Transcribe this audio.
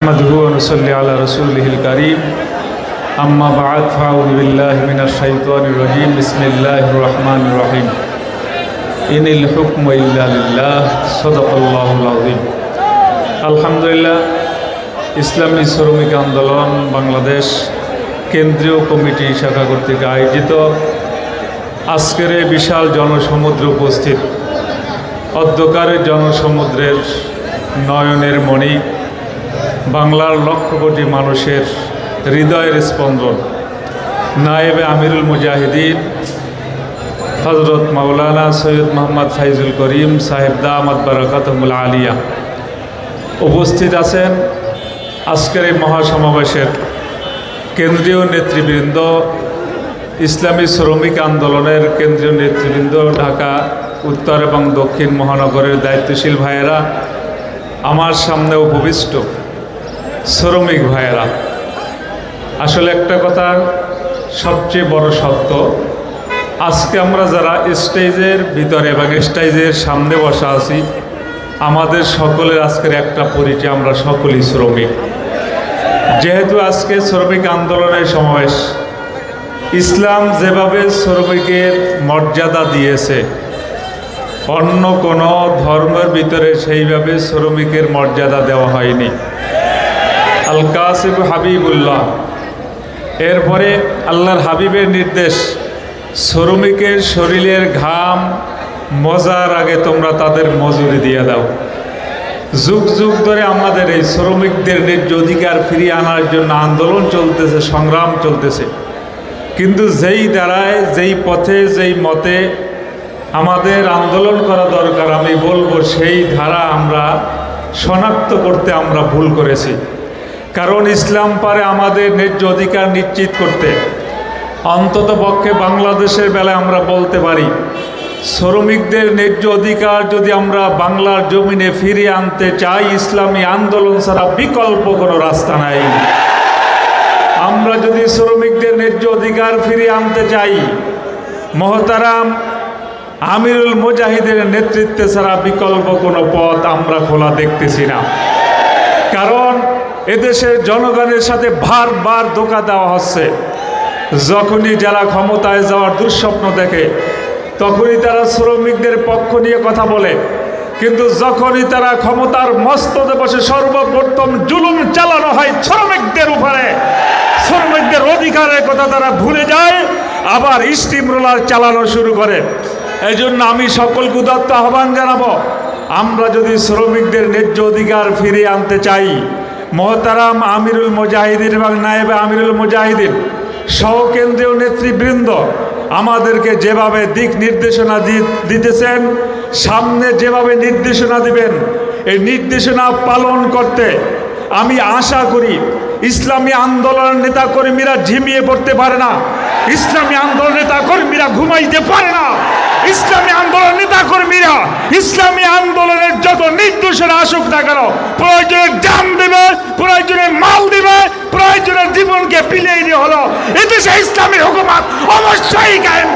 नहमदुहु व नुसल्ली अला रसूलिहिल करीम अम्मा बअद फ़अऊज़ु बिल्लाहि मिनश शैतानिर रजीम बिस्मिल्लाहिर रहमानिर रहीम इनिल हुक्मु इल्ला लिल्लाह सदाकाल्लाहुल आज़ीम। আলহামদুলিল্লাহ, ইসলামী শ্রমিক আন্দোলন বাংলাদেশ কেন্দ্রীয় কমিটি শাখা কর্তৃক আয়োজিত আজকের এই বিশাল জনসমুদ্রে উপস্থিত অধ্যকার জনসমুদ্রের নয়নের মণি, বাংলার লক্ষ কোটি মানুষের হৃদয়ের স্পন্দন নায়েবে আমিরুল মুজাহিদিন হযরত মাওলানা সৈয়দ মোহাম্মদ ফাইজুল করিম সাহেব দামাত বারাকাতুহুল আলিয়া উপস্থিত আছেন। আজকের এই মহাসমাবেশের কেন্দ্রীয় নেতৃবৃন্দ, ইসলামী শ্রমিক আন্দোলনের কেন্দ্রীয় নেতৃবৃন্দ, ঢাকা উত্তর এবং দক্ষিণ মহানগরের দায়িত্বশীল ভাইয়েরা, আমার সামনে উপবিষ্ট শ্রমিক ভাইয়েরা, আসলে একটা কথা সবচেয়ে বড় সত্য, আজকে আমরা যারা স্টেজের ভিতরে এবং স্টেজের সামনে বসা আছি, আমাদের সকলের আজকের একটা পরিচয়, আমরা সকলেই শ্রমিক। যেহেতু আজকে শ্রমিক আন্দোলনের সমাবেশ, ইসলাম যেভাবে শ্রমিকের মর্যাদা দিয়েছে অন্য কোনো ধর্মের ভিতরে সেইভাবে শ্রমিকের মর্যাদা দেওয়া হয়নি। আল কাসিব হাবিবুল্লাহ, এরপরে আল্লাহর হাবিবের নির্দেশ, শ্রমিকের শরীরের ঘাম মজার আগে তোমরা তাদের মজুরি দিয়ে দাও। যুগ যুগ ধরে আমাদের এই শ্রমিকদের ন্যায্য অধিকার ফিরিয়ে আনার জন্য আন্দোলন চলতেছে, সংগ্রাম চলতেছে, কিন্তু যেই দ্বারায়, যেই পথে, যেই মতে আমাদের আন্দোলন করা দরকার, আমি বলবো সেই ধারা আমরা শনাক্ত করতে আমরা ভুল করেছি। কারণ ইসলাম পারে আমাদের ন্যায্য অধিকার নিশ্চিত করতে। অন্তত পক্ষে বাংলাদেশের বেলায় আমরা বলতে পারি, শ্রমিকদের ন্যায্য অধিকার যদি আমরা বাংলার জমিনে ফিরিয়ে আনতে চাই, ইসলামী আন্দোলন ছাড়া বিকল্প কোনো রাস্তা নাই। আমরা যদি শ্রমিকদের ন্যায্য অধিকার ফিরিয়ে আনতে চাই, মহতারাম আমিরুল মুজাহিদের নেতৃত্বে ছাড়া বিকল্প কোনো পথ আমরা খোলা দেখতেছি না। কারণ এদেশের জনগণের সাথে বারবার ধোঁকা দেওয়া হচ্ছে। যখনই যারা ক্ষমতায় যাওয়ার দুঃস্বপ্ন দেখে, তখনই তারা শ্রমিকদের পক্ষ নিয়ে কথা বলে, কিন্তু যখনই তারা ক্ষমতার মস্তদে বসে সর্বপ্রথম জুলুম চালানো হয় শ্রমিকদের উপরে, শ্রমিকদের অধিকারের কথা তারা ভুলে যায়, আবার স্টিম রোলার চালানো শুরু করে। এই জন্য আমি সকলকে উদাত্ত আহ্বান জানাবো, আমরা যদি শ্রমিকদের ন্যায্য অধিকার ফিরিয়ে আনতে চাই, মহতারাম আমিরুল মুজাহিদিন এবং নায়েবে আমিরুল মুজাহিদিন সহ কেন্দ্রীয় নেতৃবৃন্দ আমাদেরকে যেভাবে দিক নির্দেশনা দিতেছেন, সামনে যেভাবে নির্দেশনা দিবেন, এই নির্দেশনা পালন করতে আমি আশা করি ইসলামী আন্দোলনের নেতাকর্মীরা ঝিমিয়ে পড়তে পারে না, ইসলামী আন্দোলন নেতাকর্মীরা ঘুমাইতে পারে না, ইসলামী আন্দোলন নেতাকর্মীরা ইসলামী আন্দোলনের যত নির্দেশনা আসুক না কেন, প্রয়োজনে জান দেবে, প্রয়োজনে মাল দেবে, প্রয়োজনে জীবনকে পিলিয়ে দিয়ে হলো এদেশে ইসলামী হুকুমত অবশ্যই কায়েম